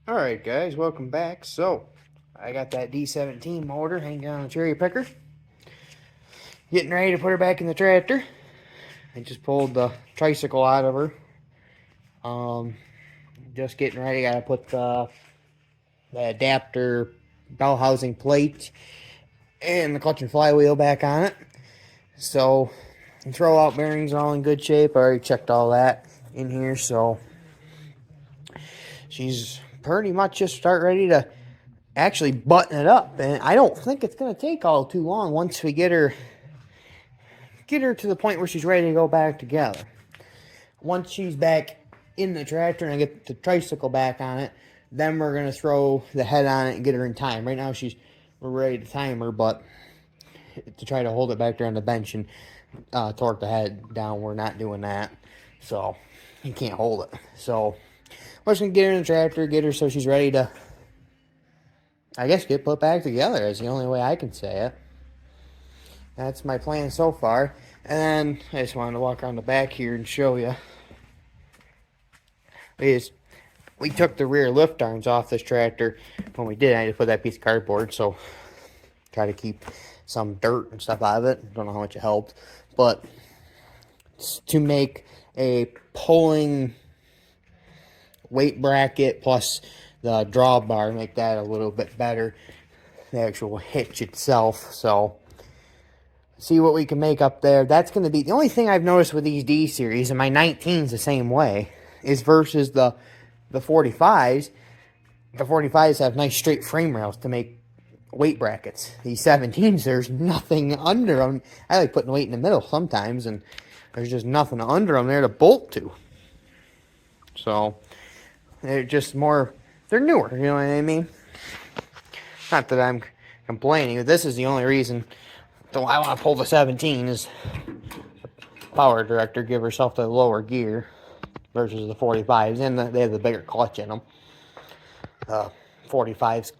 Alright guys, welcome back. So, I got that D17 motor hanging on the cherry picker. Getting ready to put her back in the tractor. I just pulled the tricycle out of her. Just getting ready. Gotta put the adapter bell housing plate and the clutch and flywheel back on it. So, the throw out bearings are all in good shape. I already checked all that in here, so she's pretty much just start ready to actually button it up. And I don't think it's going to take all too long once we get her to the point where she's ready to go back together. Once she's back in the tractor and I get the tricycle back on it, then we're going to throw the head on it and get her in time. Right now we're ready to time her, but to try to hold it back there on the bench and torque the head down, we're not doing that. So you can't hold it. So we're just going to get her in the tractor, get her so she's ready to, I guess, get put back together is the only way I can say it. That's my plan so far. And then I just wanted to walk around the back here and show you. We took the rear lift arms off this tractor. When we did, I had to put that piece of cardboard, so try to keep some dirt and stuff out of it. Don't know how much it helped, but to make a pulling weight bracket plus the drawbar, make that a little bit better, the actual hitch itself. So see what we can make up there. That's going to be the only thing I've noticed with these D series, and my 19's the same way, is versus the 45s. The 45s have nice straight frame rails to make weight brackets. These 17s, there's nothing under them. I like putting weight in the middle sometimes, and there's just nothing under them there to bolt to. So they're just more, they're newer, you know what I mean? Not that I'm complaining. This is the only reason I want to pull the 17 is power director give herself the lower gear versus the 45s, and they have the bigger clutch in them. 45s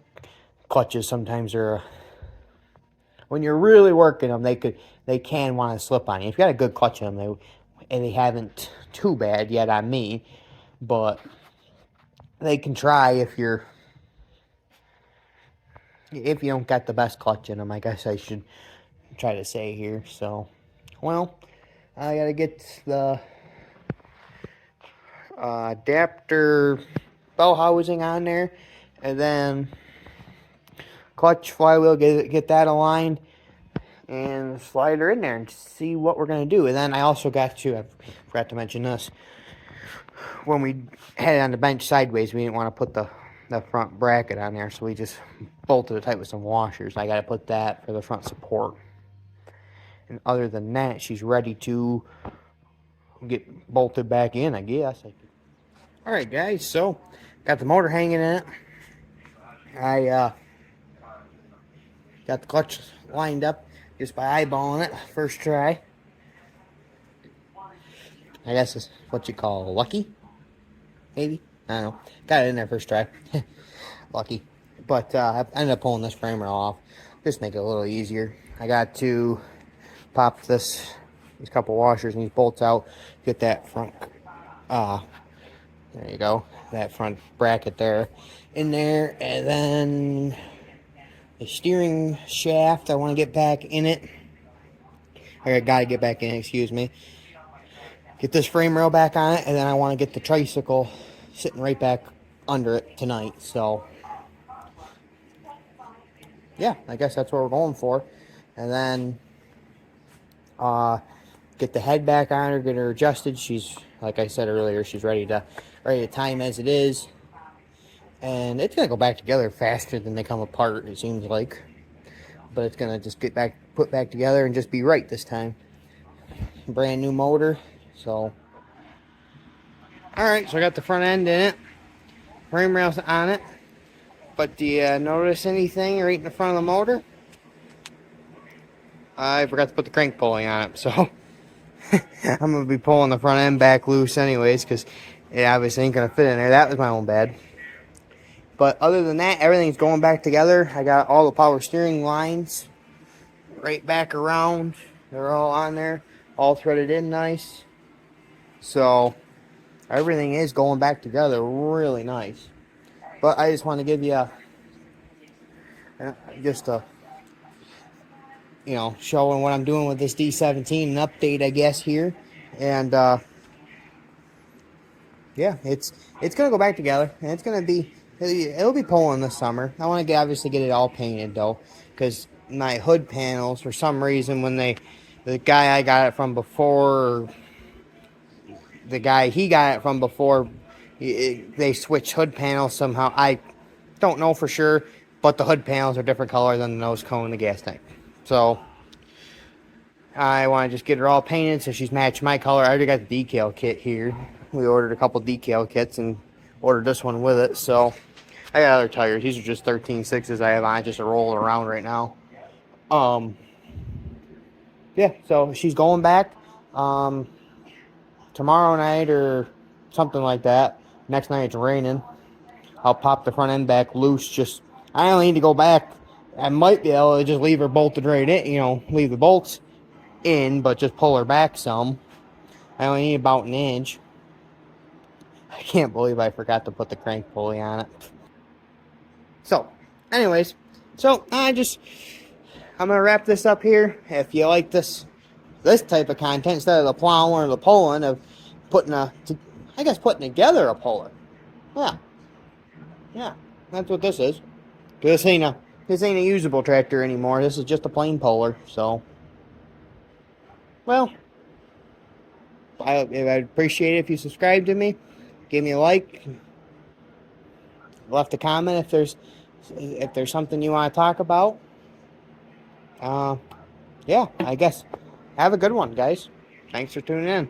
clutches sometimes are, when you're really working them, they can want to slip on you. If you got a good clutch in them, they haven't too bad yet on me, but they can try if you don't got the best clutch in them, I guess I should try to say here. So, well, I gotta get the adapter bell housing on there, and then clutch, flywheel, get that aligned, and slide her in there and see what we're gonna do. And then I also I forgot to mention this. When we had it on the bench sideways, we didn't want to put the front bracket on there, so we just bolted it tight with some washers. I gotta put that for the front support. And other than that, she's ready to get bolted back in, I guess. Alright guys, so got the motor hanging in it. I got the clutch lined up just by eyeballing it first try. I guess it's what you call lucky, maybe? I don't know. Got it in there first try. Lucky. But I ended up pulling this frame rail off. Just make it a little easier. I got to pop these couple washers and these bolts out. Get that front, there you go, that front bracket there in there. And then the steering shaft, I want to get back in it. I got to get back in it, excuse me. Get this frame rail back on it, and then I want to get the tricycle sitting right back under it tonight. So, yeah, I guess that's what we're going for. And then get the head back on her, get her adjusted. She's, like I said earlier, she's ready to time as it is. And it's going to go back together faster than they come apart, it seems like. But it's going to just put back together and just be right this time. Brand new motor. So, alright, so I got the front end in it. Frame rails on it. But do you notice anything right in the front of the motor? I forgot to put the crank pulley on it, so I'm going to be pulling the front end back loose anyways, because it obviously ain't going to fit in there. That was my own bad. But other than that, everything's going back together. I got all the power steering lines right back around. They're all on there, all threaded in nice. So everything is going back together really nice. But I just want to give you just a, showing what I'm doing with this D17, an update, I guess, here. And, yeah, it's going to go back together. And it's going to be, it'll be pulling this summer. I want to obviously get it all painted, though. Because my hood panels, for some reason, when the guy I got it from before, the guy he got it from before, they switched hood panels somehow. I don't know for sure, but the hood panels are different color than the nose cone and the gas tank. So I want to just get her all painted so she's matched my color. I already got the decal kit here. We ordered a couple decal kits and ordered this one with it. So I got other tires. These are just 13.6s I have on just to roll around right now. Yeah, so she's going back tomorrow night or something like that. Next night it's raining. I'll pop the front end back loose. Just, I only need to go back. I might be able to just leave her bolted right in, leave the bolts in, but just pull her back some. I only need about an inch. I can't believe I forgot to put the crank pulley on it. So, anyways, I'm gonna wrap this up here. If you like this type of content, instead of the plowing or the pulling, of putting together a puller. Yeah, that's what this is. This ain't a usable tractor anymore. This is just a plain puller. So, well, I'd appreciate it if you subscribe to me, give me a like, left a comment if there's something you want to talk about. Yeah, I guess. Have a good one, guys. Thanks for tuning in.